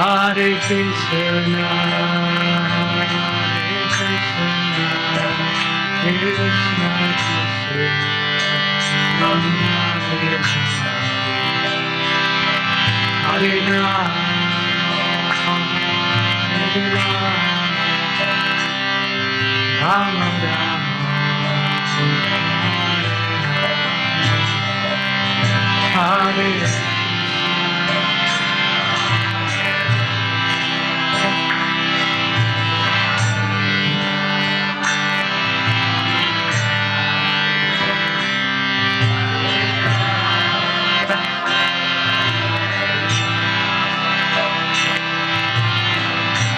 Hare Krishna, Hare Krishna, Krishna Krishna, Hare Rama, Hare Rama, Rama Rama, Hare Krishna, Hare Krishna, Krishna Krishna, Hare Hare Rama,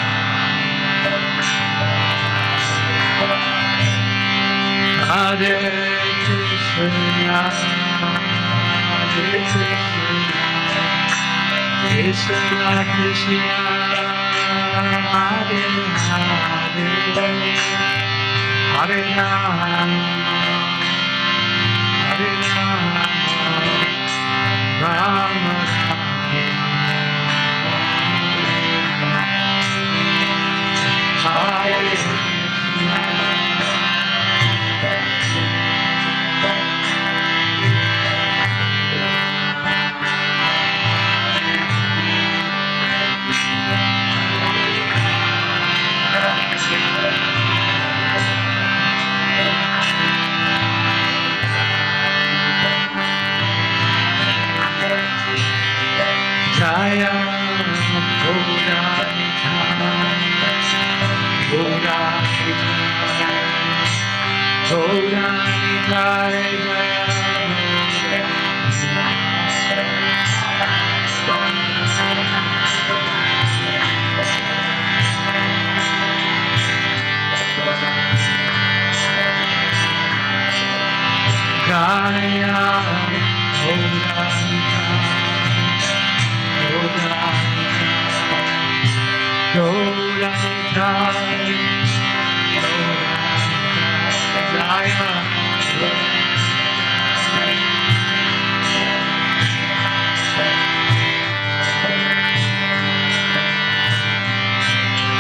Hare Rama, Rama Rama, Hare Hare Krishna, Hare Krishna, Krishna Krishna, Hare Hare, Hare Rama, Hare Rama, Rama Rama, Hare Krishna. Jaya Gauranta, Gauranta, Gauranta, Jaya Gauranta, Jaya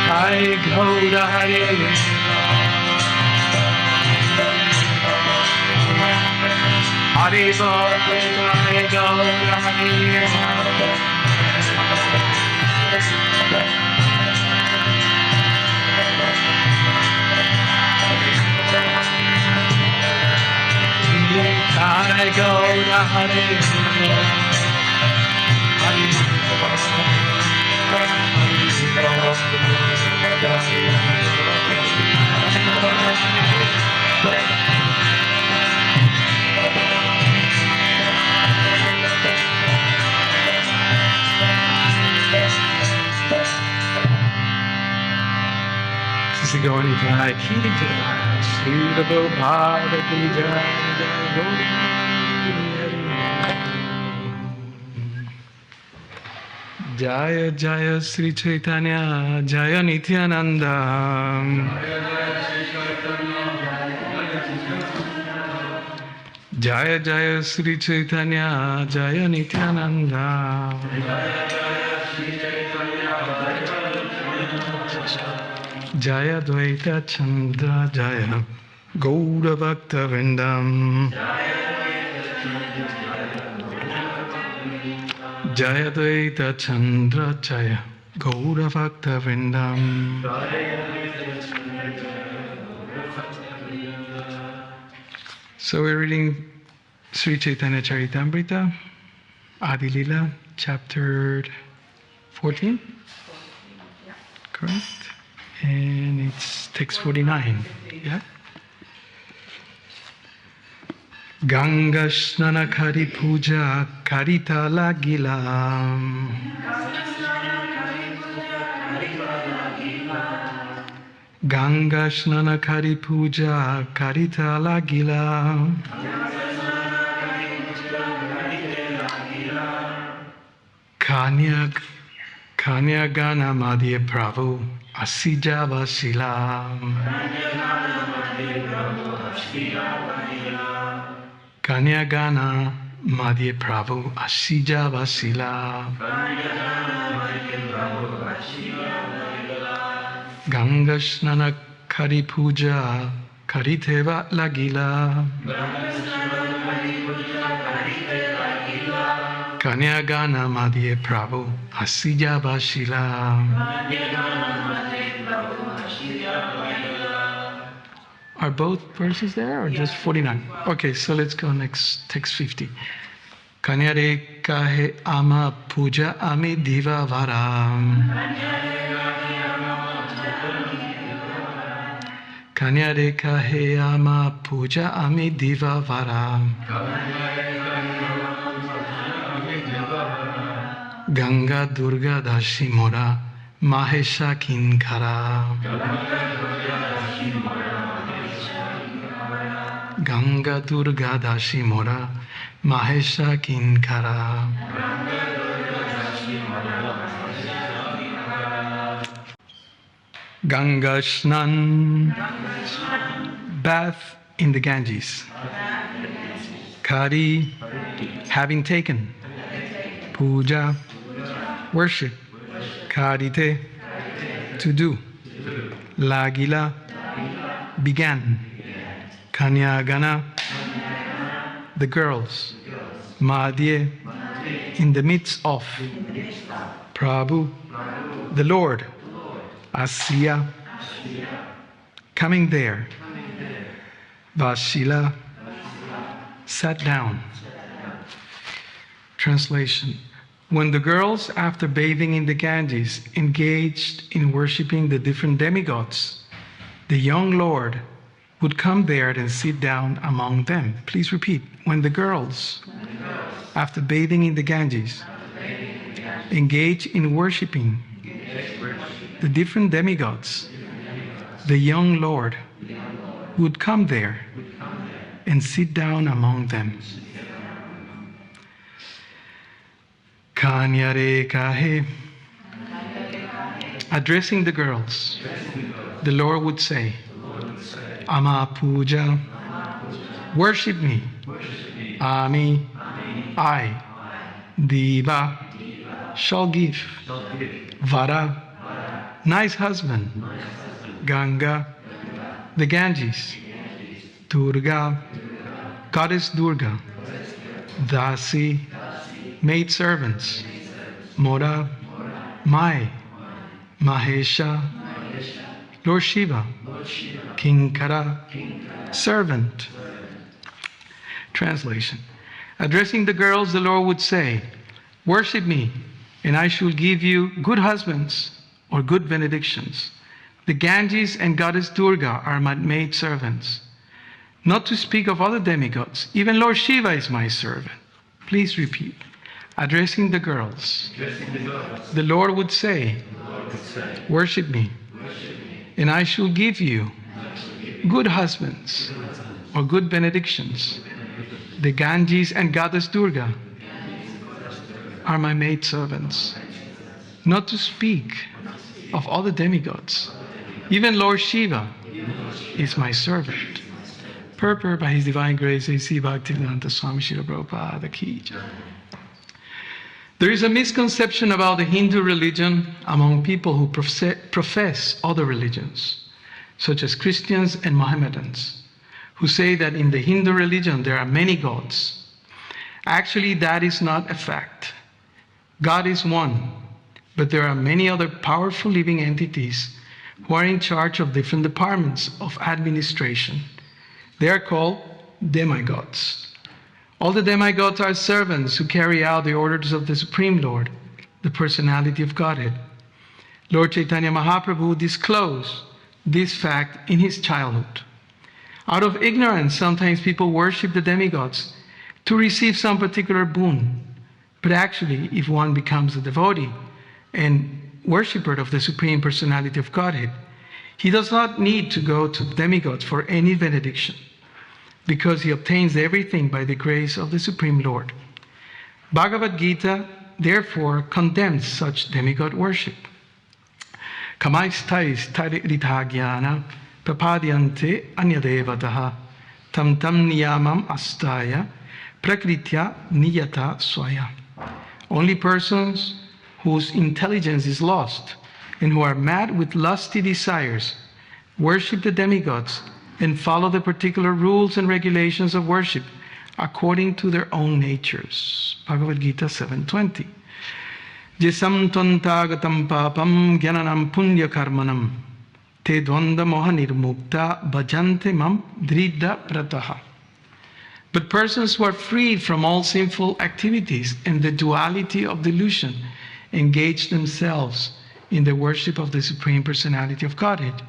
Hare Gaura Hare Hare Gaura Hare Hare Gaura Hare Sri Gauri Jai Ki Jai, Sri Prabhupada Ki Jai, Jaya Jaya Sri Chaitanya, Jaya Nityananda, Jaya Jaya Sri Chaitanya, Jaya Nityananda, Jaya Dvaita Chandra, Jaya Gaura Bhakta Vrindam, Jaya Dvaita Chandra, Jaya Gaura Bhakta Vrindam, So we're reading Sri Chaitanya Charitamrita, Adi-lila, chapter 14, correct? And it's text 49, yeah? Ganga Snana Kari Puja Karita Lagila. Ganga Snana Kari Puja Karita Lagila. Kanya Gana Madhya Prabhu Asija Vasila. Kanya Gana Madhya Prabhu Asija Vasila. Ganga Snana Kari Puja Kariteva Lagila. Kanya Gana Madhya Prabhu Asija Vasila. Are both verses there or just 49? Okay, so let's go next, text 50. Kanyare kahe ama puja ami diva varam. Kanyare kahe ama puja ami diva varam. Ganga Durga Dashi Mora Mahesha Kinkara. Ganga Durga Dashi Mora Mahesha Kinkara. Ganga Snan, bath in the Ganges. Kari, having taken. Puja, worship. Karite, to do. Lagila, began. Kanyagana, the girls. Madhye, in the midst of. Prabhu, the Lord. Asya, coming there. Vasila, sat down. Translation. When the girls, after bathing in the Ganges, engaged in worshipping the different demigods, the young Lord would come there and sit down among them. Please repeat. When the girls, after bathing in the Ganges, engage in worshipping the different demigods, the young Lord would come there and sit down among them. Kanyare kahe, addressing the girls, the Lord would say, Ama puja, worship me. Ami, I, Diva, shall give. Vara, nice husband. Ganga, the Ganges. Durga, goddess Durga. Dasi, maid servants. Mora, my. Mahesha, Lord Shiva. Kinkara, servant. Translation. Addressing the girls, the Lord would say, worship me, and I shall give you good husbands or good benedictions. The Ganges and goddess Durga are my maid servants. Not to speak of other demigods, even Lord Shiva is my servant. Please repeat. Addressing the girls, the Lord would say, worship me, and I shall give you good husbands or good benedictions. The Ganges and goddess Durga are my maid servants. Not to speak of other demigods, even Lord Shiva is my servant. Purport by His Divine Grace, A.C. Bhaktivedanta Swami Srila Prabhupada Ki Jai. There is a misconception about the Hindu religion among people who profess other religions, such as Christians and Mohammedans, who say that in the Hindu religion there are many gods. Actually, that is not a fact. God is one, but there are many other powerful living entities who are in charge of different departments of administration. They are called demigods. All the demigods are servants who carry out the orders of the Supreme Lord, the personality of Godhead. Lord Chaitanya Mahaprabhu disclosed this fact in his childhood. Out of ignorance, sometimes people worship the demigods to receive some particular boon. But actually, if one becomes a devotee and worshipper of the Supreme Personality of Godhead, he does not need to go to demigods for any benediction, because he obtains everything by the grace of the Supreme Lord. Bhagavad Gita, therefore, condemns such demigod worship. Kamaistais Charitamrita jnana prapadyante anyadevataha tam niyamam astaya prakritya niyata swaya. Only persons whose intelligence is lost and who are mad with lusty desires worship the demigods and follow the particular rules and regulations of worship according to their own natures. Bhagavad Gita 7:20. Jesam tvantagatam papam gyananam punya karmanam te dvanda moha nirmukta bhajante mam dridha prataha. But persons who are freed from all sinful activities and the duality of delusion engage themselves in the worship of the Supreme Personality of Godhead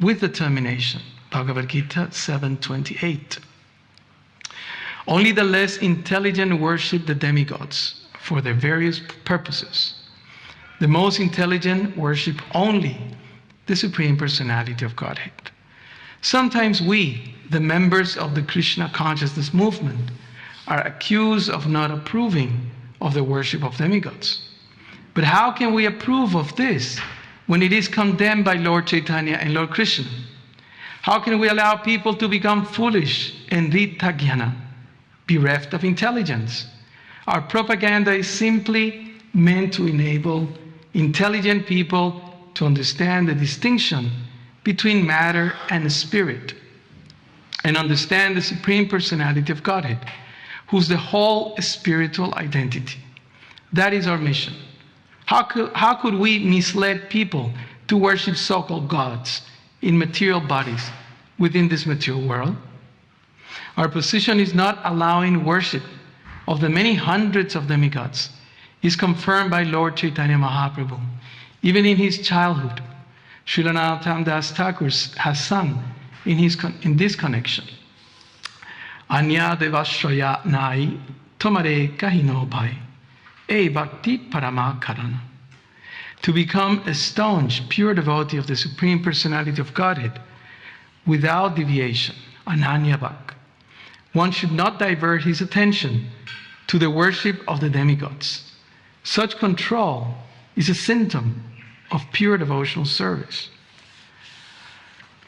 with determination. Bhagavad Gita 7:28. Only the less intelligent worship the demigods for their various purposes. The most intelligent worship only the Supreme Personality of Godhead. Sometimes we, the members of the Krishna consciousness movement, are accused of not approving of the worship of demigods. But how can we approve of this when it is condemned by Lord Chaitanya and Lord Krishna? How can we allow people to become foolish and rita-jnana, bereft of intelligence? Our propaganda is simply meant to enable intelligent people to understand the distinction between matter and spirit and understand the Supreme Personality of Godhead, who's the whole spiritual identity. That is our mission. How could we mislead people to worship so-called gods in material bodies within this material world? Our position is not allowing worship of the many hundreds of demigods. Is confirmed by Lord Chaitanya Mahaprabhu. Even in his childhood, Srila Narottam Das Thakur has sung in this connection. Anya devashraya nai tomare kahino bhai e bhakti parama karana. To become a staunch, pure devotee of the Supreme Personality of Godhead without deviation, ananya bhak, one should not divert his attention to the worship of the demigods. Such control is a symptom of pure devotional service.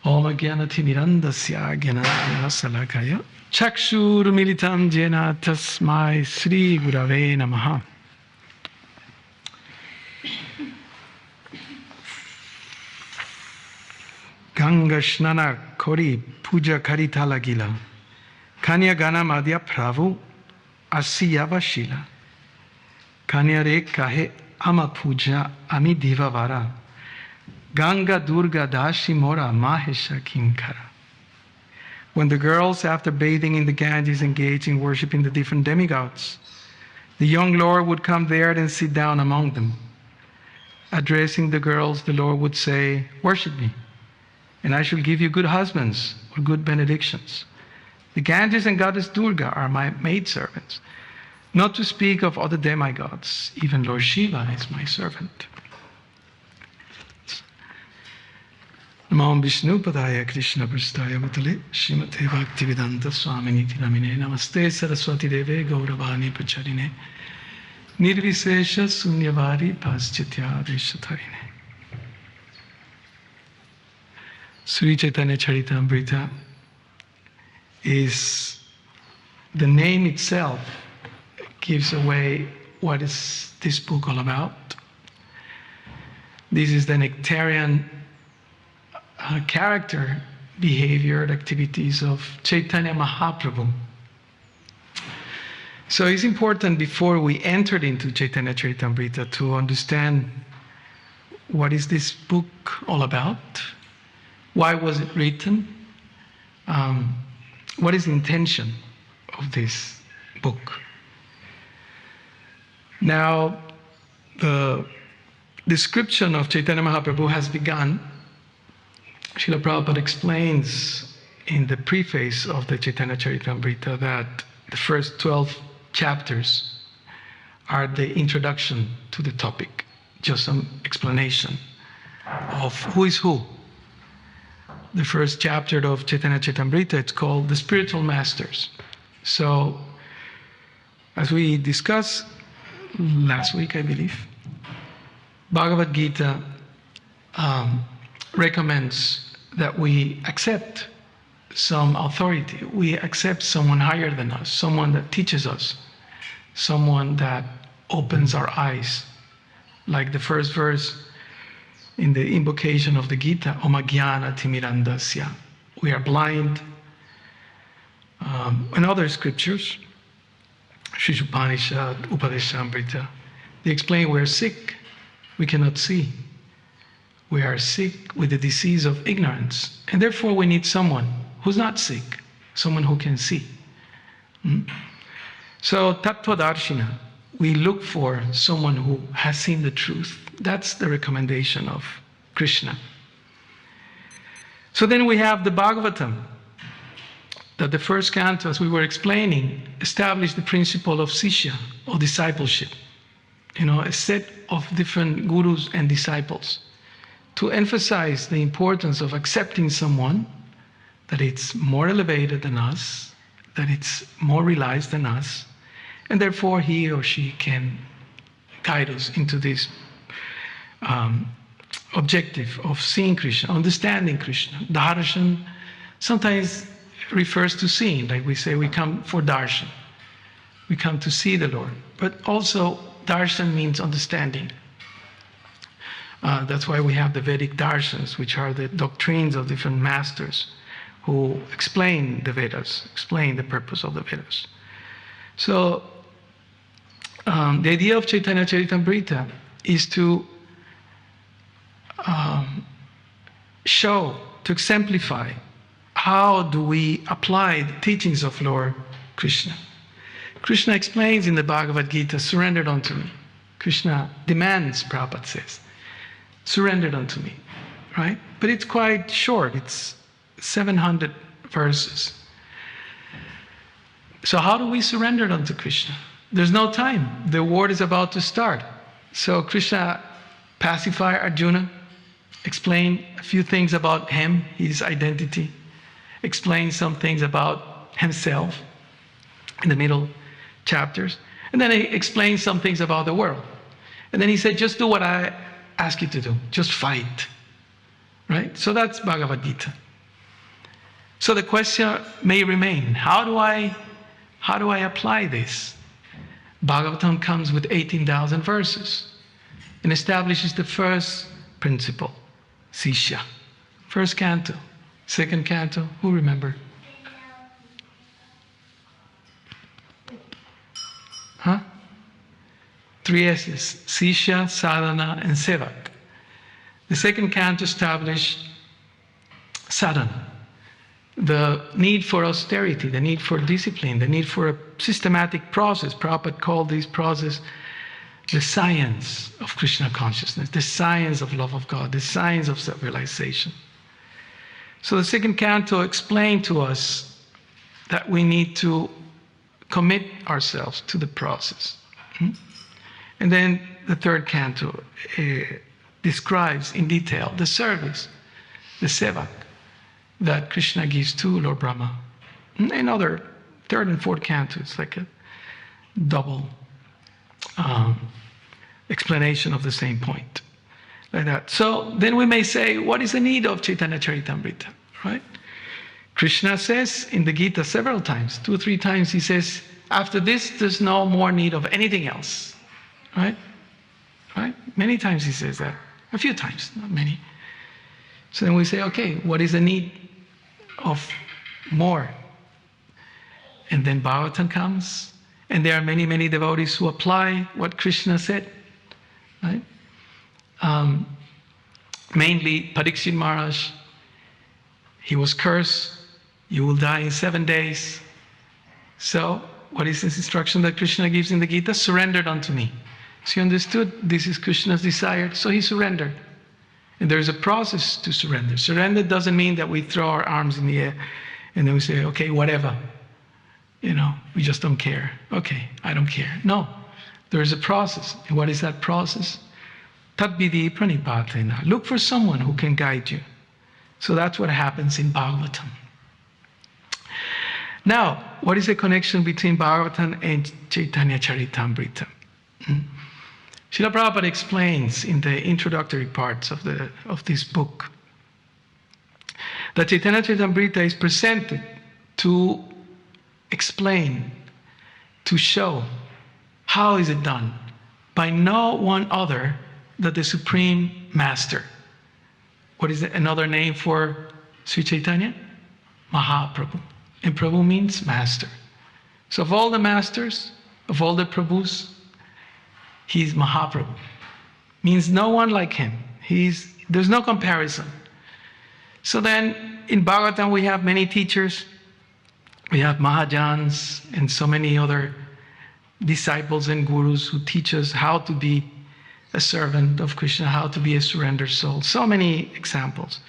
Om Jnanati Mirandasya Jnanaya Salakaya Chakshur Militam Jena Tasmai Sri Gurave Namaha. Ganga Snana Kori Puja Karitala Gila Kanya Gana Madhya Prabhu Asiyava Shila Kanya Re Kahe Ama Puja Ami Divavara Ganga Durga Dashi Mora Mahesha Kinkara. When the girls, after bathing in the Ganges, engaged in worshipping the different demigods, the young Lord would come there and sit down among them. Addressing the girls, the Lord would say, "Worship me, and I shall give you good husbands or good benedictions. The Ganges and Goddess Durga are my maidservants. Not to speak of other demigods, even Lord Shiva is my servant." Namo Vishnu Padaya Krishna Prasthaya Bhutale Srimate Bhaktivedanta Swaminiti Namine Namaste Saraswati Deve Gauravani Pacharine Nirvisesha Sunyavari Paschatya Deshatarine. Sri Chaitanya Charitamrita is the name itself gives away what is this book all about. This is the nectarian character, behavior, and activities of Chaitanya Mahaprabhu. So it's important before we entered into Chaitanya Charitamrita to understand what is this book all about, why was it written, what is the intention of this book? Now, the description of Chaitanya Mahaprabhu has begun. Srila Prabhupada explains in the preface of the Chaitanya Charitamrita that the first 12 chapters are the introduction to the topic, just some explanation of who is who. The first chapter of Chaitanya Charitamrita, it's called The Spiritual Masters. So, as we discussed last week, I believe, Bhagavad Gita recommends that we accept some authority. We accept someone higher than us, someone that teaches us, someone that opens our eyes. Like the first verse in the invocation of the Gita, Omagyana Timirandasya. We are blind. In other scriptures, Shishupanishad, Upadeshamrita, they explain we're sick, we cannot see. We are sick with the disease of ignorance, and therefore we need someone who's not sick, someone who can see. So, Tattvadarshina, we look for someone who has seen the truth. That's the recommendation of Krishna. So then we have the Bhagavatam, that the first canto, as we were explaining, established the principle of Sishya, or discipleship. A set of different gurus and disciples, to emphasize the importance of accepting someone that it's more elevated than us, that it's more realized than us, and therefore he or she can guide us into this objective of seeing Krishna, understanding Krishna. Darshan sometimes refers to seeing, like we say we come for darshan. We come to see the Lord. But also darshan means understanding. That's why we have the Vedic darshans, which are the doctrines of different masters who explain the Vedas, explain the purpose of the Vedas. So the idea of Chaitanya Charitamrita is to show, to exemplify how do we apply the teachings of Lord Krishna. Krishna explains in the Bhagavad Gita, surrendered unto me. Krishna demands, Prabhupada says, surrendered unto me, right? But it's quite short, it's 700 verses. So how do we surrender unto Krishna? There's no time. The war is about to start. So Krishna pacified Arjuna, explained a few things about him, his identity, explained some things about himself in the middle chapters, and then he explained some things about the world. And then he said, just do what I ask you to do. Just fight. Right? So that's Bhagavad Gita. So the question may remain, how do I apply this? Bhagavatam comes with 18,000 verses and establishes the first principle, Sishya. First canto. Second canto, who remember? Huh? 3 S's, Sishya, Sadhana, and Sevak. The second canto established sadhana, the need for austerity, the need for discipline, the need for a systematic process. Prabhupada called this process the science of Krishna consciousness, the science of love of God, the science of self-realization. So the second canto explained to us that we need to commit ourselves to the process. And then the third canto describes in detail the service, the sevak, that Krishna gives to Lord Brahma. And other third and fourth canto, it's like a double explanation of the same point. Like that. So then we may say, what is the need of Chaitanya Charitamrita? Right? Krishna says in the Gita several times, 2 or 3 times, he says, after this, there's no more need of anything else. Right? Right? Many times he says that. A few times, not many. So then we say, okay, what is the need of more? And then Bhagavatam comes, and there are many, many devotees who apply what Krishna said. Right? Mainly Parikshit Maharaj, he was cursed. You will die in 7 days. So, what is this instruction that Krishna gives in the Gita? Surrendered unto me. So he understood this is Krishna's desire, so he surrendered. And there's a process to surrender. Surrender doesn't mean that we throw our arms in the air and then we say, okay, whatever. We just don't care. Okay, I don't care. No, there is a process. And what is that process? Tad-vidhi pranipatena. Look for someone who can guide you. So that's what happens in Bhagavatam. Now, what is the connection between Bhagavatam and Chaitanya Charitamrita? Srila Prabhupada explains in the introductory parts of this book that Chaitanya Charitamrita is presented to explain, to show how is it done by no one other than the Supreme Master. What is another name for Sri Chaitanya? Mahaprabhu. And Prabhu means master. So of all the masters, of all the Prabhus, he's Mahaprabhu. Means no one like him. There's no comparison. So then in Bhagavatam we have many teachers. We have Mahajans and so many other disciples and gurus who teach us how to be a servant of Krishna, how to be a surrendered soul. So many examples.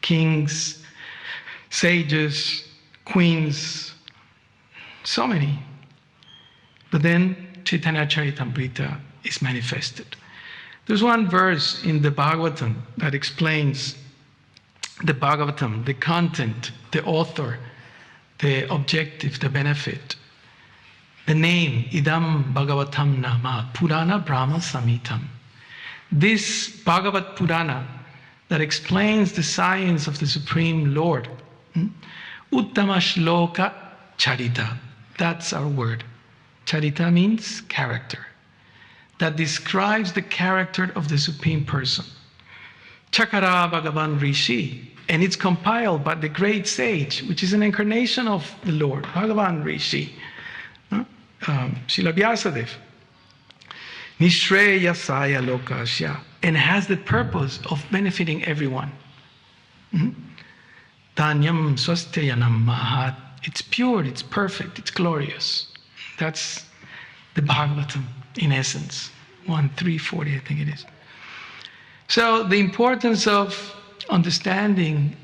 Kings, sages, queens, so many. But then Chaitanya Charitamrita is manifested. There's one verse in the Bhagavatam that explains the Bhagavatam, the content, the author, the objective, the benefit. The name, Idam Bhagavatam Nama, Purana Brahma Samitam. This Bhagavad Purana that explains the science of the Supreme Lord. Uttama Shloka Charita. That's our word. Charita means character. That describes the character of the Supreme Person. Chakara Bhagavan Rishi. And it's compiled by the great sage, which is an incarnation of the Lord, Bhagavan Rishi. Srila Vyasadeva. Nishreya Saya Lokasya. And has the purpose of benefiting everyone. Tanyam Swasteyanam Mahat. It's pure, it's perfect, it's glorious. That's the Bhagavatam in essence. 1:340, I think it is. So the importance of understanding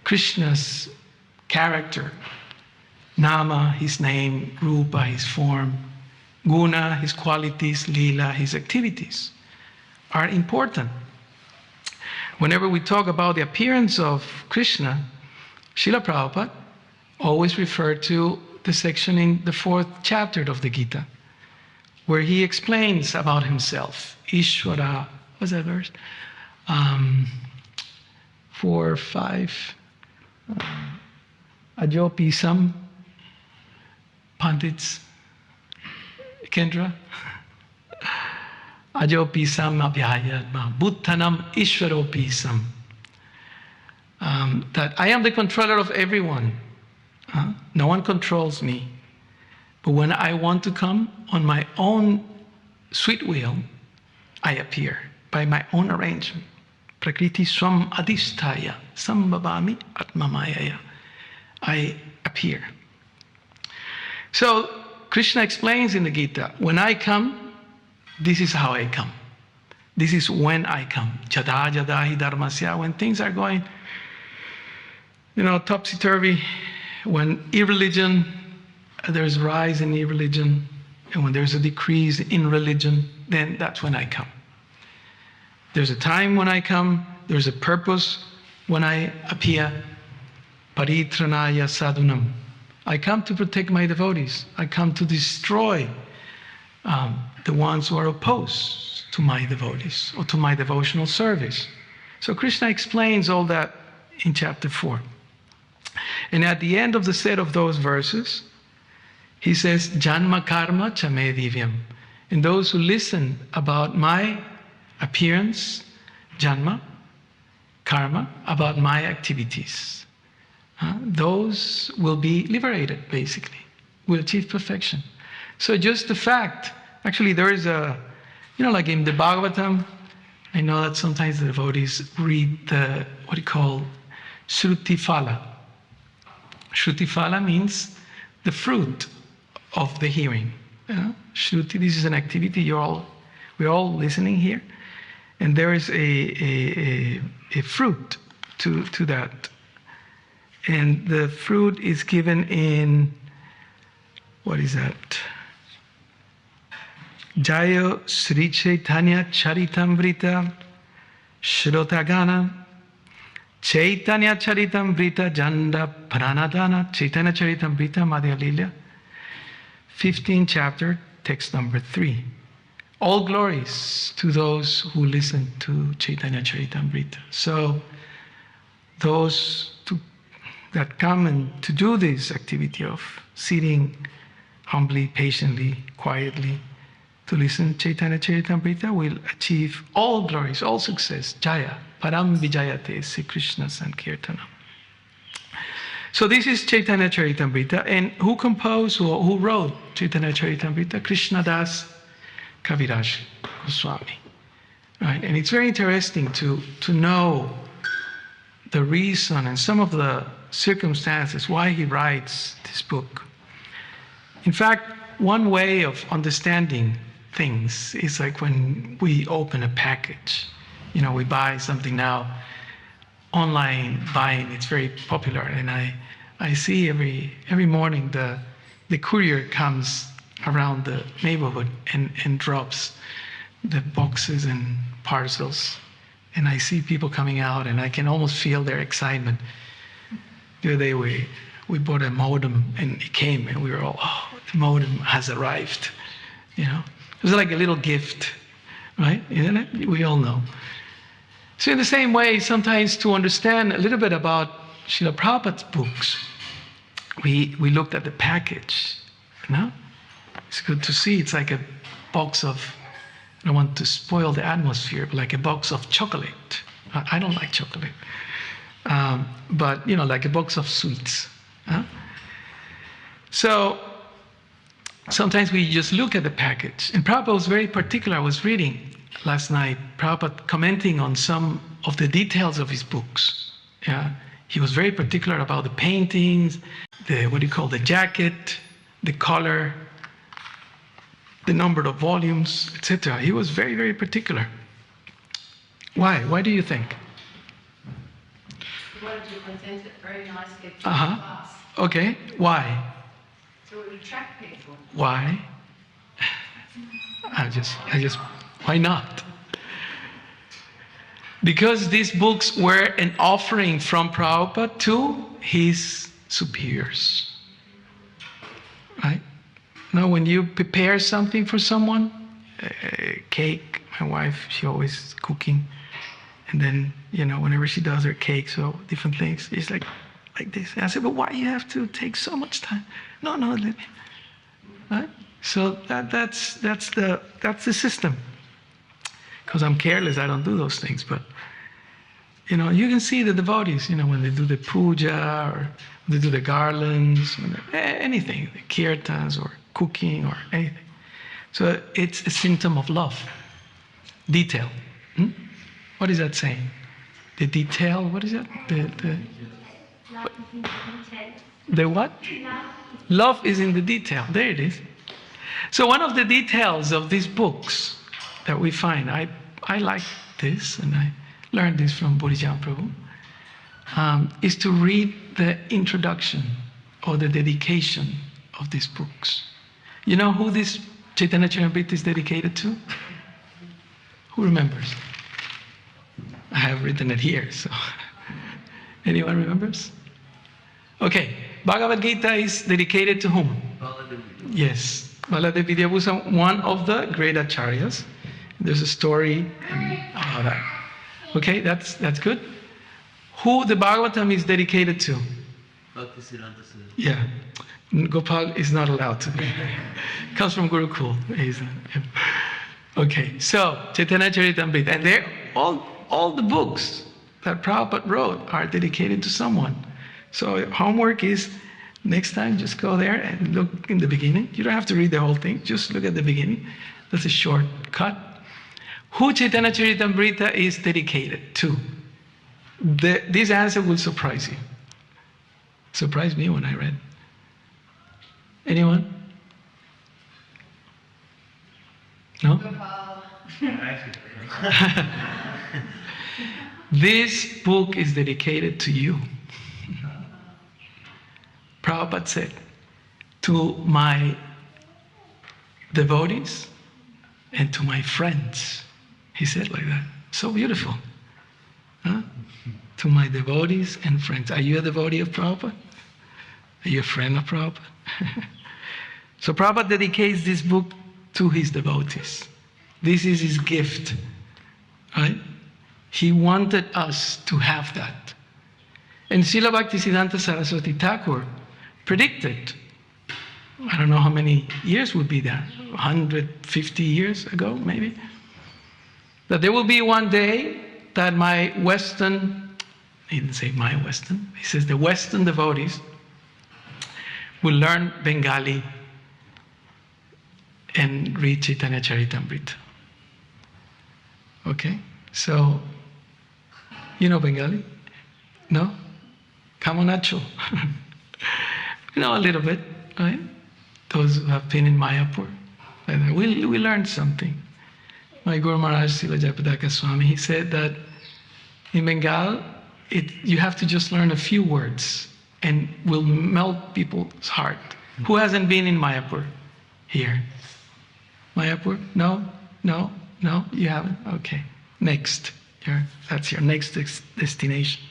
Krishna's character, Nama, his name, Rupa, his form, Guna, his qualities, Lila, his activities, are important. Whenever we talk about the appearance of Krishna, Srila Prabhupada always referred to the section in the 4th chapter of the Gita, where he explains about himself. Ishvara, what's that verse? 4, 5. Ajopisam, Pandits, Kendra. Ajopisam abhyayadma, Bhuttanam Ishvaropisam. That I am the controller of everyone. No one controls me. But when I want to come on my own sweet will, I appear by my own arrangement. Prakriti swam adhisthaya sambhavami atmamayaya. I appear. So Krishna explains in the Gita, when I come, this is how I come. This is when I come. Jada jada hi dharmasya. When things are going, topsy-turvy, when irreligion, there's a rise in irreligion, and when there's a decrease in religion, then that's when I come. There's a time when I come, there's a purpose when I appear. Paritranaya sadhunam. I come to protect my devotees. I come to destroy the ones who are opposed to my devotees or to my devotional service. So Krishna explains all that in chapter 4. And at the end of the set of those verses, he says, Janma karma chame divyam. And those who listen about my appearance, janma, karma, about my activities, those will be liberated, basically, will achieve perfection. So just the fact, actually there is like in the Bhagavatam, I know that sometimes the devotees read what you call Shruti Phala. Shrutifala means the fruit of the hearing. Shruti, this is an activity we're all listening here, and there is a fruit to that. And the fruit is given in, what is that? Jayo Sri Chaitanya Charitamrita Shrotagana Chaitanya Charitamrita Janda Pranadana Chaitanya Charitamrita Adi-lila 15th chapter, text number 3. All glories to those who listen to Chaitanya Charitamrita. So those that come and to do this activity of sitting humbly, patiently, quietly, to listen to Chaitanya Charitamrita will achieve all glories, all success. Jaya, Param Vijayate, Sri Krishna Sankirtana. So this is Chaitanya Charitamrita, and who composed or who wrote Chaitanya Charitamrita? Krishnadas Kaviraj Goswami. Right? And it's very interesting to know the reason and some of the circumstances why he writes this book. In fact, one way of understanding things is like when we open a package. We buy something now. Online buying, it's very popular, and I see every morning the courier comes around the neighborhood and drops the boxes and parcels, and I see people coming out, and I can almost feel their excitement. The other day we bought a modem, and it came, and we were all, the modem has arrived. It was like a little gift, right? Isn't it? We all know. So in the same way, sometimes to understand a little bit about Srila Prabhupada's books, we looked at the package. It's good to see. It's like a box of, I don't want to spoil the atmosphere, but like a box of chocolate. I don't like chocolate. But, like a box of sweets. So sometimes we just look at the package. And Prabhupada was very particular. I was reading last night, Prabhupada commenting on some of the details of his books. He was very particular about the paintings, the jacket, the color, the number of volumes, etc. He was very, very particular. Why? Why do you think? He wanted to present it very nicely to the class. Okay. Why? So it would attract people. Why? Why not? Because these books were an offering from Prabhupada to his superiors. Right? Now, when you prepare something for someone, a cake, my wife, she always cooking, and then, whenever she does her cake, so different things, it's like this. And I said, but why you have to take so much time? No, let me. Right? So that's the system. Because I'm careless, I don't do those things. But you can see the devotees, when they do the puja or they do the garlands, anything, the kirtans or cooking or anything. So it's a symptom of love. Detail. What is that saying? The detail. What is that? The what? Love is in the detail. There it is. So one of the details of these books that we find, I like this, and I learned this from Bodhijam Prabhu, is to read the introduction or the dedication of these books. You know who this Chaitanya Charitamrita is dedicated to? Who remembers? I have written it here, so anyone remembers? Okay, Bhagavad Gita is dedicated to whom? Yes, Baladev Vidyabhusa, one of the great acharyas. There's a story and all that. Okay, that's good. Who the Bhagavatam is dedicated to? Yeah, Gopal is not allowed to be. Comes from Gurukul. Okay, so Chaitanya Charitamrita, and they're all the books that Prabhupada wrote are dedicated to someone. So homework is, next time just go there and look in the beginning. You don't have to read the whole thing, just look at the beginning. That's a shortcut. Who Chaitanya Charitamrita is dedicated to? This answer will surprise you. Surprised me when I read. Anyone? No? This book is dedicated to you. Prabhupada said, to my devotees and to my friends. He said like that. So beautiful. Huh? To my devotees and friends. Are you a devotee of Prabhupada? Are you a friend of Prabhupada? So Prabhupada dedicates this book to his devotees. This is his gift. Right? He wanted us to have that. And Srila Bhaktisiddhanta Saraswati Thakur predicted, I don't know how many years would be that, 150 years ago maybe, that there will be one day that my Western, he didn't say my Western, he says the Western devotees will learn Bengali and read Chaitanya Charitamrita. Okay? So, you know Bengali? No? Kamonacho. You know a little bit, right? Those who have been in Mayapur. We learned something. My Guru Maharaj, Srila Jayapadaka Swami, he said that in Bengal, you have to just learn a few words and will melt people's heart. Who hasn't been in Mayapur here? Mayapur? No? No? No? You haven't? Okay. Next. That's your next destination.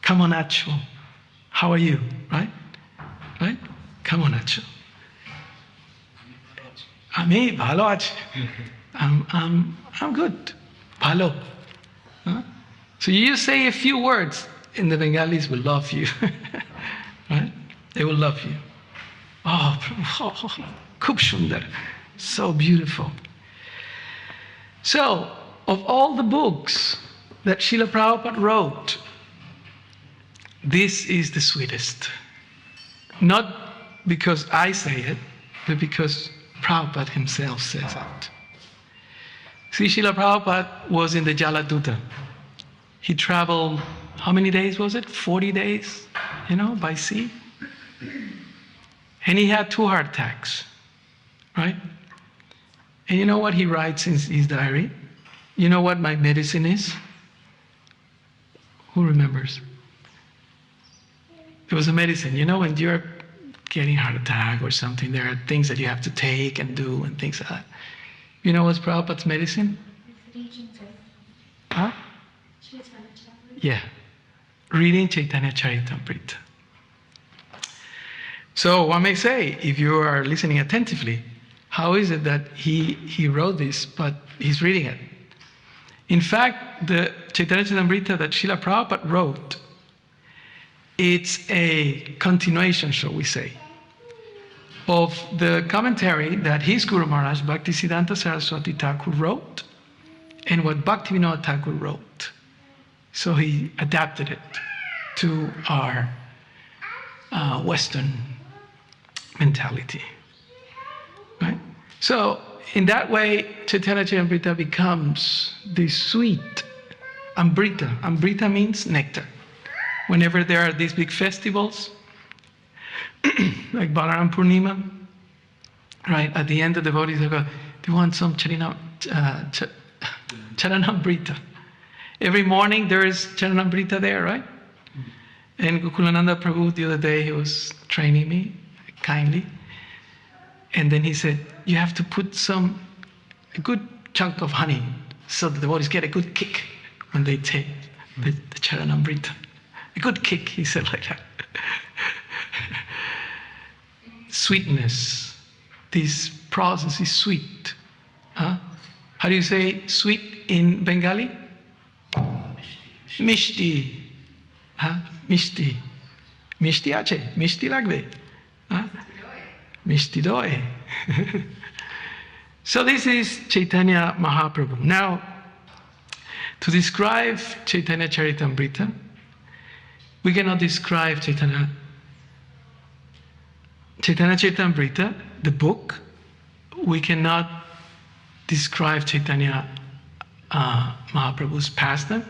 Kamonacho. How are you? Right? Right? Kamonacho. Ami bhalo achi. I'm good. Bhalo. Huh? So you say a few words, and the Bengalis will love you. Right? They will love you. Oh, khub sundar. So beautiful. So, of all the books that Srila Prabhupada wrote, this is the sweetest. Not because I say it, but because Prabhupada himself says it. See, Srila Prabhupada was in the Jaladuta. He traveled, how many days was it? 40 days, by sea. And he had 2 heart attacks, right? And you know what he writes in his diary? You know what my medicine is? Who remembers? There was a medicine. When you're getting a heart attack or something, there are things that you have to take and do and things like that. You know what's Prabhupada's medicine? Huh? Yeah. Reading Chaitanya Charitamrita. So one may say, if you are listening attentively, how is it that he wrote this, but he's reading it? In fact, the Chaitanya Charitamrita that Srila Prabhupada wrote, it's a continuation, shall we say, of the commentary that his Guru Maharaj, Bhaktisiddhanta Saraswati Thakur, wrote, and what Bhaktivinoda Thakur wrote. So he adapted it to our Western mentality. Right? So, in that way, Chaitanya Charitamrita becomes this sweet Amrita. Amrita means nectar. Whenever there are these big festivals, like Balaram Purnima, right? At the end, the devotees will go, do you want some Charanamrita? Every morning there is Charanamrita there, right? And Gokulananda Prabhu, the other day, he was training me kindly. And then he said, you have to put a good chunk of honey so the devotees get a good kick when they take the Charanamrita. A good kick, he said like that. Sweetness. This process is sweet. Huh? How do you say sweet in Bengali? Mishti. Huh? Mishti. Mishti ache. Mishti lagbe. Huh? Mishti doy. So this is Chaitanya Mahaprabhu. Now, to describe Chaitanya Charitamrita, we cannot describe Chaitanya Charitamrita, the book. We cannot describe Chaitanya Mahaprabhu's pastime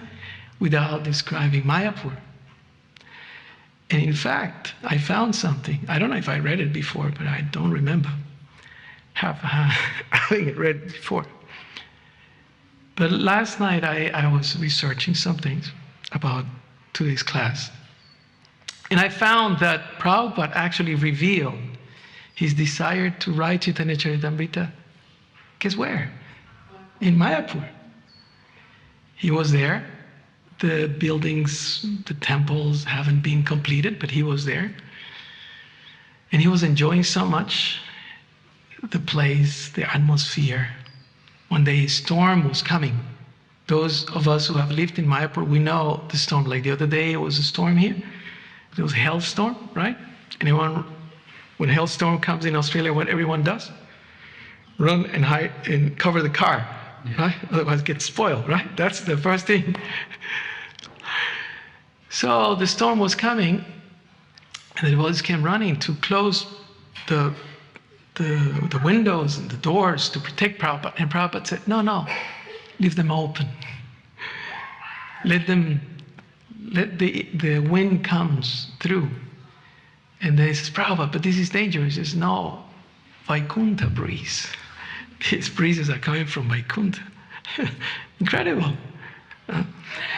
without describing Mayapur. And in fact, I found something. I don't know if I read it before, but I don't remember having it read before. But last night I was researching some things about today's class. And I found that Prabhupada actually revealed his desire to write Chaitanya Charitamrita. Guess where? In Mayapur. He was there. The buildings, the temples haven't been completed, but he was there. And he was enjoying so much the place, the atmosphere. One day a storm was coming. Those of us who have lived in Mayapur, we know the storm. Like the other day, it was a storm here. It was a hailstorm, right? Anyone, when a hailstorm comes in Australia, what everyone does? Run and hide and cover the car, right? Otherwise it gets spoiled, right? That's the first thing. So the storm was coming, and the devotees came running to close the windows and the doors to protect Prabhupada. And Prabhupada said, no, leave them open. Let the wind comes through. And they says, Prabhupada, but this is dangerous. He says, no, Vaikuntha breeze. These breezes are coming from Vaikuntha. Incredible.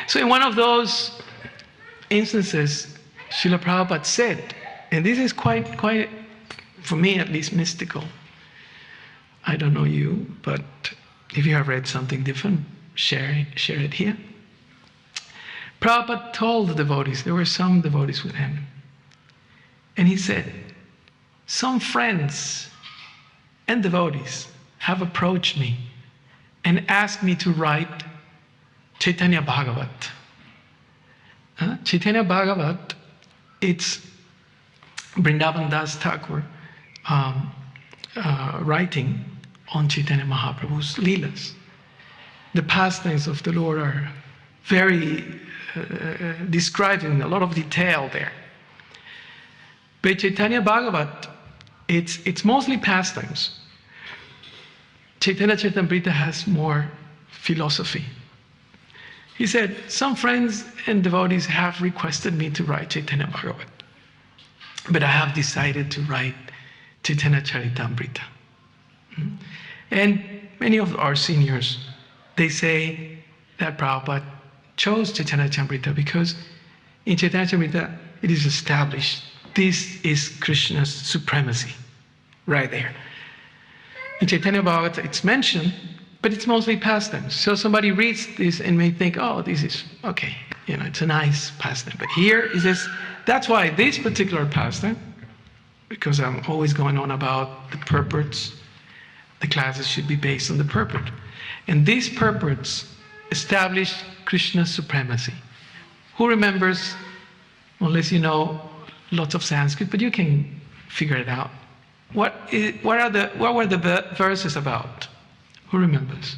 So in one of those instances, Srila Prabhupada said, and this is quite, for me at least, mystical. I don't know you, but if you have read something different, share it here. Prabhupada told the devotees, there were some devotees with him, and he said, some friends and devotees have approached me and asked me to write Chaitanya Bhagavat. Chaitanya Bhagavat, it's Vrindavan Das Thakur writing on Chaitanya Mahaprabhu's Leelas. The pastimes of the Lord are very described in a lot of detail there. But Chaitanya Bhagavat, it's mostly pastimes. Chaitanya Charitamrita has more philosophy. He said, some friends and devotees have requested me to write Chaitanya Bhagavat, but I have decided to write Chaitanya Charitamrita. And many of our seniors, they say that Prabhupada chose Chaitanya Charitamrita because in Chaitanya Charitamrita it is established this is Krishna's supremacy, right there. In Chaitanya Bhagavat it's mentioned, but it's mostly pastimes. So somebody reads this and may think, oh, this is, okay, it's a nice pastime. But here it says, that's why this particular pastime, because I'm always going on about the purports, the classes should be based on the purport. And these purports establish Krishna's supremacy. Who remembers, unless you know lots of Sanskrit, but you can figure it out. What were the verses about? Who remembers?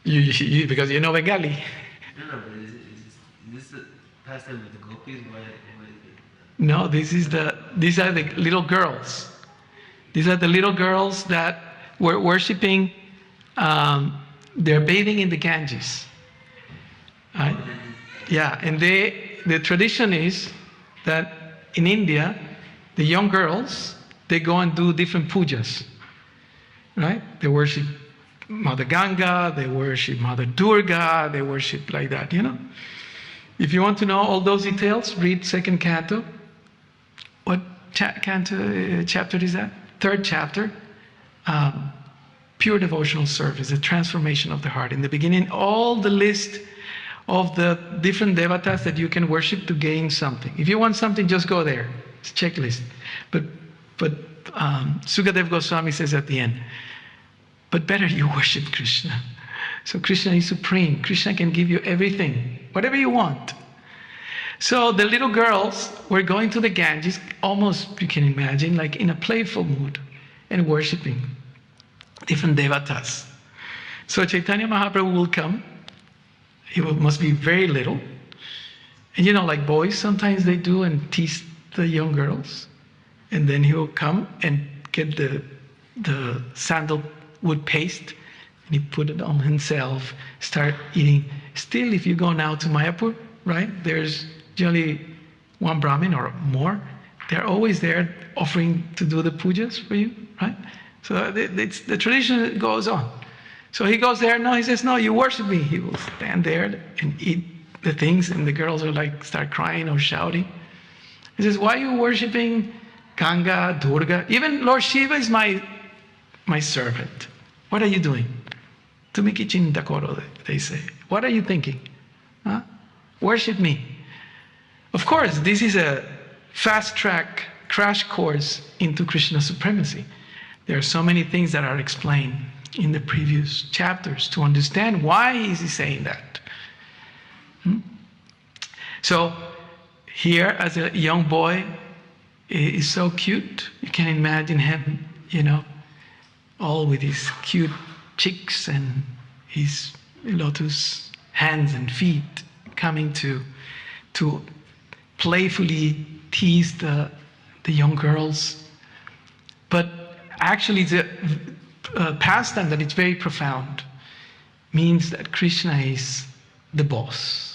You because you know Bengali. No, but is this the pastime with the gopis? No, these are the little girls. These are the little girls that were worshipping. They're bathing in the Ganges. Right? Yeah, and the tradition is that in India, the young girls, they go and do different pujas, right? They worship Mother Ganga, they worship Mother Durga, they worship like that, If you want to know all those details, read second canto. What chapter is that? Third chapter. Pure devotional service, the transformation of the heart. In the beginning, all the list of the different devatas that you can worship to gain something. If you want something, just go there. It's a checklist. But Sukadev Goswami says at the end, but better you worship Krishna. So Krishna is supreme. Krishna can give you everything, whatever you want. So the little girls were going to the Ganges, almost, you can imagine, like in a playful mood, and worshiping different devatas. So Chaitanya Mahaprabhu will come. He must be very little. And like boys, sometimes they do and tease the young girls. And then he will come and get the sandalwood paste, and he put it on himself, start eating. Still, if you go now to Mayapur, right? There's generally one Brahmin or more. They're always there offering to do the pujas for you, right? So the tradition goes on. So he goes there, no, he says, no, you worship me. He will stand there and eat the things, and the girls are like, start crying or shouting. He says, why are you worshiping Ganga, Durga? Even Lord Shiva is my servant. What are you doing? Tumiki chintakoro, they say. What are you thinking? Huh? Worship me. Of course, this is a fast-track crash course into Krishna supremacy. There are so many things that are explained in the previous chapters to understand why is he saying that. So here, as a young boy, is so cute. You can imagine him, all with his cute cheeks and his lotus hands and feet, coming to playfully tease the young girls. But actually, the pastime that it's very profound means that Krishna is the boss.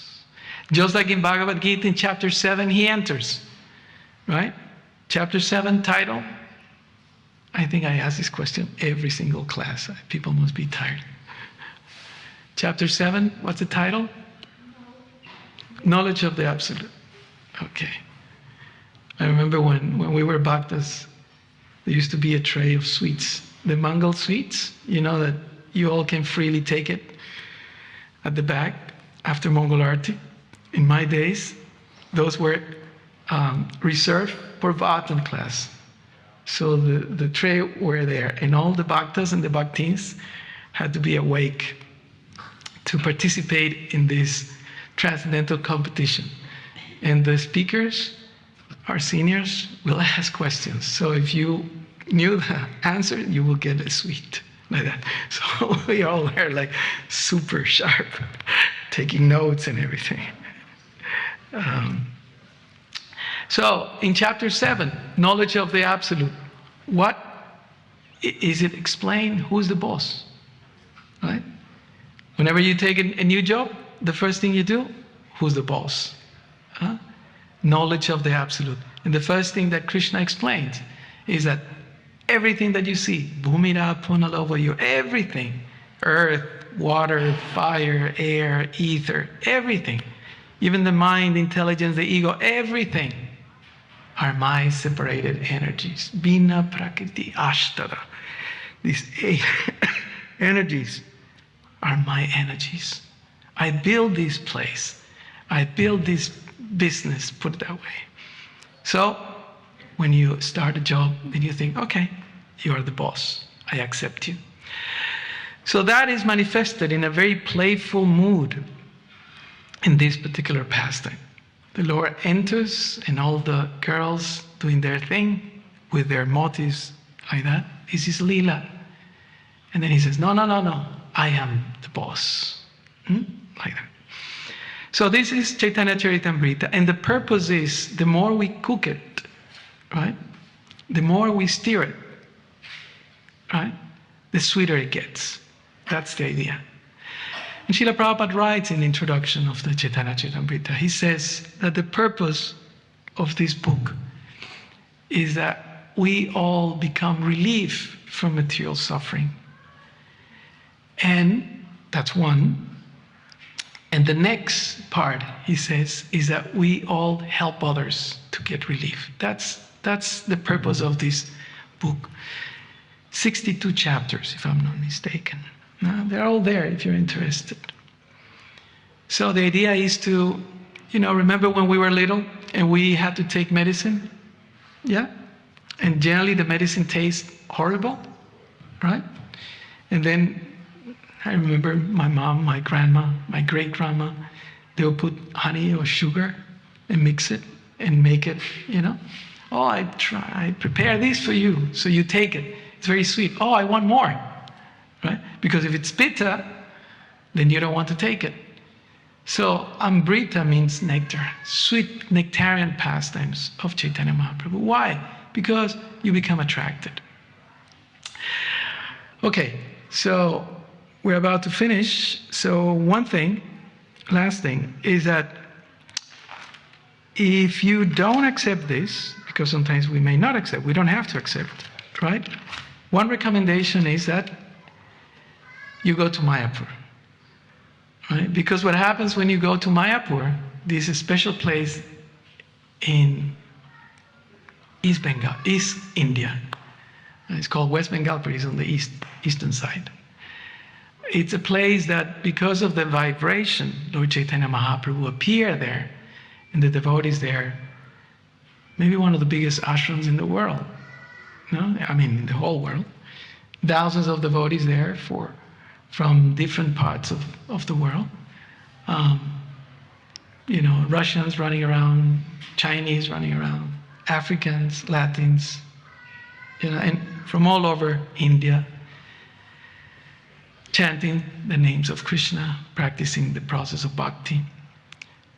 Just like in Bhagavad Gita in chapter 7, he enters, right? Chapter 7 title. I think I ask this question every single class. People must be tired. Chapter 7, what's the title? Knowledge of the Absolute. Okay. I remember when we were bhaktas, there used to be a tray of sweets. The Mangal sweets, that you all can freely take it at the back after Mongol Arti. In my days, those were reserved for Bhaktan class. So the tray were there, and all the bhaktas and the bhaktins had to be awake to participate in this transcendental competition. And the speakers, our seniors, will ask questions. So if you knew the answer, you will get a sweet like that. So we all were like super sharp, taking notes and everything. So in chapter 7, knowledge of the Absolute, what is it explained? Who's the boss? Right? Whenever you take a new job, the first thing you do, who's the boss? Knowledge of the Absolute. And the first thing that Krishna explains is that everything that you see, Bhumira Punalovo, you, everything, earth, water, fire, air, ether, everything, even the mind, intelligence, the ego, everything are my separated energies. Bina Prakriti Ashtara. These 8 energies are my energies. I build this place. I build this business, put it that way. So, when you start a job, then you think, okay, you are the boss. I accept you. So that is manifested in a very playful mood in this particular pastime. The Lord enters, and all the girls doing their thing with their motives like that. This is lila. And then he says, no, I am the boss. Like that. So this is Chaitanya Charitamrita, and the purpose is the more we cook it, right? The more we stir it, right? The sweeter it gets. That's the idea. And Srila Prabhupada writes in the introduction of the Chaitanya Charitamrita, he says that the purpose of this book is that we all become relief from material suffering. And that's one. And the next part, he says, is that we all help others to get relief. That's the purpose of this book. 62 chapters, if I'm not mistaken. They're all there if you're interested. So the idea is to, remember when we were little and we had to take medicine? Yeah? And generally the medicine tastes horrible, right? And then I remember my mom, my grandma, my great-grandma, they would put honey or sugar and mix it and make it, Oh, I prepare this for you, so you take it. It's very sweet. Oh, I want more, right? Because if it's pitta, then you don't want to take it. So Amrita means nectar, sweet nectarian pastimes of Chaitanya Mahaprabhu. Why? Because you become attracted. Okay, so we're about to finish. So one thing, last thing, is that if you don't accept this, because sometimes we may not accept, we don't have to accept, right? One recommendation is that you go to Mayapur, right? Because what happens when you go to Mayapur, this is a special place in East Bengal, East India. It's called West Bengal, but it's on the eastern side. It's a place that, because of the vibration, Lord Chaitanya Mahaprabhu appeared there, and the devotees there, maybe one of the biggest ashrams in the world. No? I mean, in the whole world. Thousands of devotees there from different parts of the world. Russians running around, Chinese running around, Africans, Latins, and from all over India, chanting the names of Krishna, practicing the process of bhakti.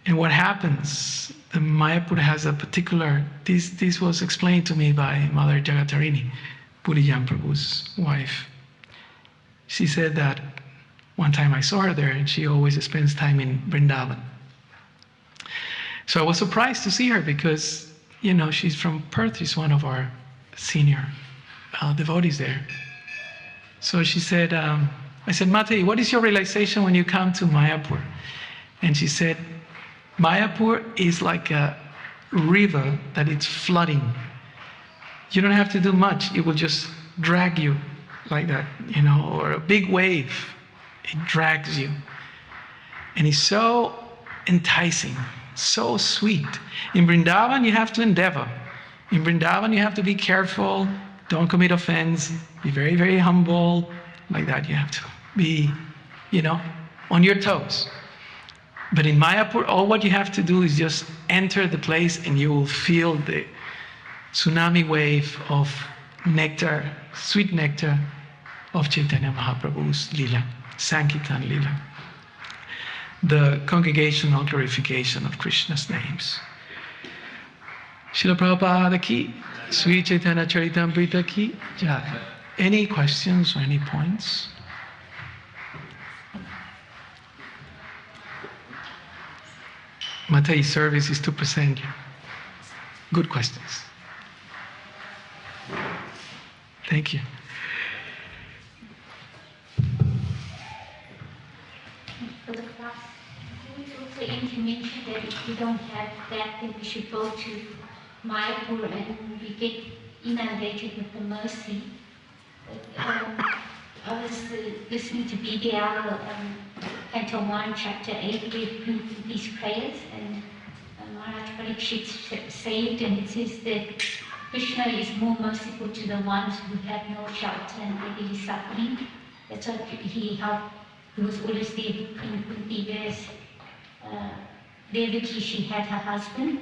And what happens, the Mayapur has a particular, this was explained to me by Mother Jagatarini, Purijan Prabhu's wife. She said that one time I saw her there, and she always spends time in Vrindavan. So I was surprised to see her because, she's from Perth. She's one of our senior devotees there. So she said, I said, Mate, what is your realization when you come to Mayapur? And she said, Mayapur is like a river that it's flooding. You don't have to do much. It will just drag you like that, or a big wave. It drags you. And it's so enticing, so sweet. In Vrindavan, you have to endeavor. In Vrindavan, you have to be careful. Don't commit offense. Be very, very humble. Like that, you have to be, on your toes. But in Mayapur, all what you have to do is just enter the place, and you will feel the tsunami wave of nectar, sweet nectar of Chaitanya Mahaprabhu's Lila, Sankirtan Lila. The congregational glorification of Krishna's names. Srila Prabhupada ki, Sri Chaitanya Charitamrita ki, jai. Any questions or any points? Matai service is 2%. Good questions. Thank you. For the class, can we also mention that if we don't have that, then we should go to Mayapur and we get inundated with the mercy. I was listening to BDL, Canto 1, Chapter 8, with these prayers, and Maharaj Parikshit saved, and it says that Krishna is more merciful to the ones who have no shelter and daily suffering. That's what he helped. He was always there in Kunti, whereas Devaki, she had her husband.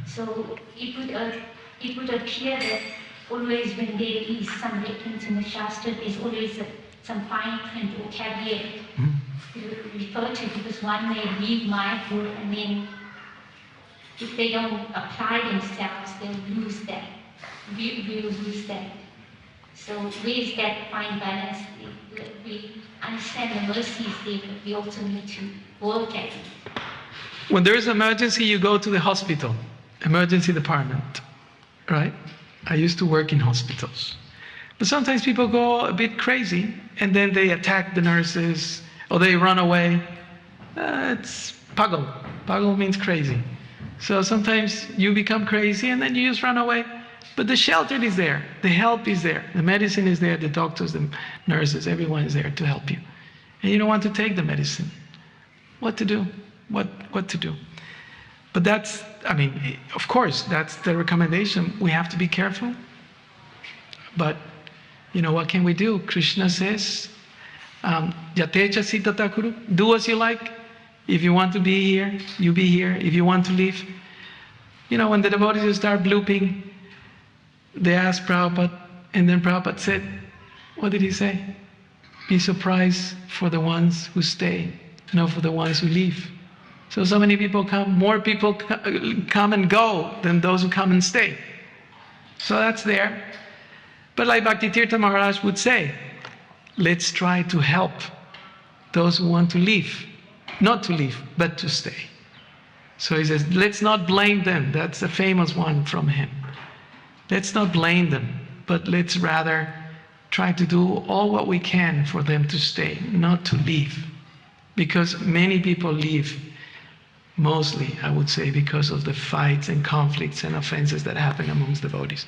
So it would appear that always when there is some reference in the Shastra, there's always some fine print or caveat to refer to, because one may leave Mayapur and then if they don't apply themselves, they'll lose that. We will lose that. So where's that fine balance? We understand the mercy is there, but we also need to work at it. When there is an emergency, you go to the hospital, emergency department, right? I used to work in hospitals. But sometimes people go a bit crazy, and then they attack the nurses, or they run away. It's pagal. Pagal means crazy. So sometimes you become crazy, and then you just run away. But the shelter is there, the help is there, the medicine is there, the doctors, the nurses, everyone is there to help you. And you don't want to take the medicine. What to do? What to do? But that's, of course, that's the recommendation. We have to be careful. But, what can we do? Krishna says, Yatecha sitata kuru, do as you like. If you want to be here, you be here. If you want to leave. When the devotees start blooping, they asked Prabhupada, and then Prabhupada said, what did he say? Be surprised for the ones who stay, not for the ones who leave. So many people come, more people come and go than those who come and stay. So that's there. But like Bhakti Tirtha Maharaj would say, let's try to help those who want to leave. Not to leave, but to stay. So he says, let's not blame them. That's a famous one from him. Let's not blame them, but let's rather try to do all what we can for them to stay, not to leave. Because many people leave, mostly, I would say, because of the fights and conflicts and offenses that happen amongst devotees.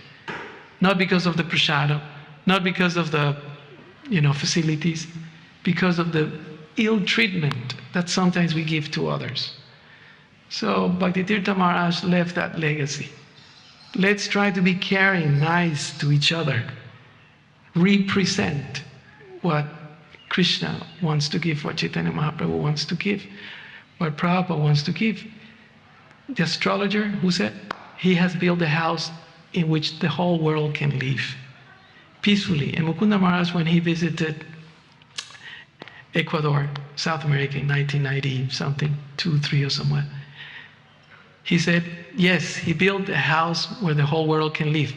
Not because of the prasada, not because of the facilities, because of the ill treatment that sometimes we give to others. So Bhaktitirtha Maharaj left that legacy. Let's try to be caring, nice to each other. Represent what Krishna wants to give, what Chaitanya Mahaprabhu wants to give, what Prabhupada wants to give. The astrologer who said he has built a house in which the whole world can live peacefully. And Mukunda Maharaj, when he visited Ecuador, South America in 1990 something, 2, 3 or somewhere, he said, yes, he built a house where the whole world can live.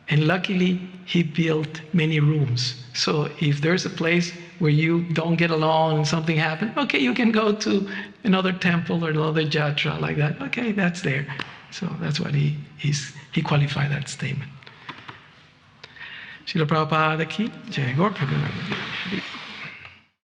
And luckily, he built many rooms. So if there's a place where you don't get along and something happened, okay, you can go to another temple or another jatra like that. Okay, that's there. So that's what he qualified that statement. Srila Prabhupada ki Jai. Gaur Premanandi.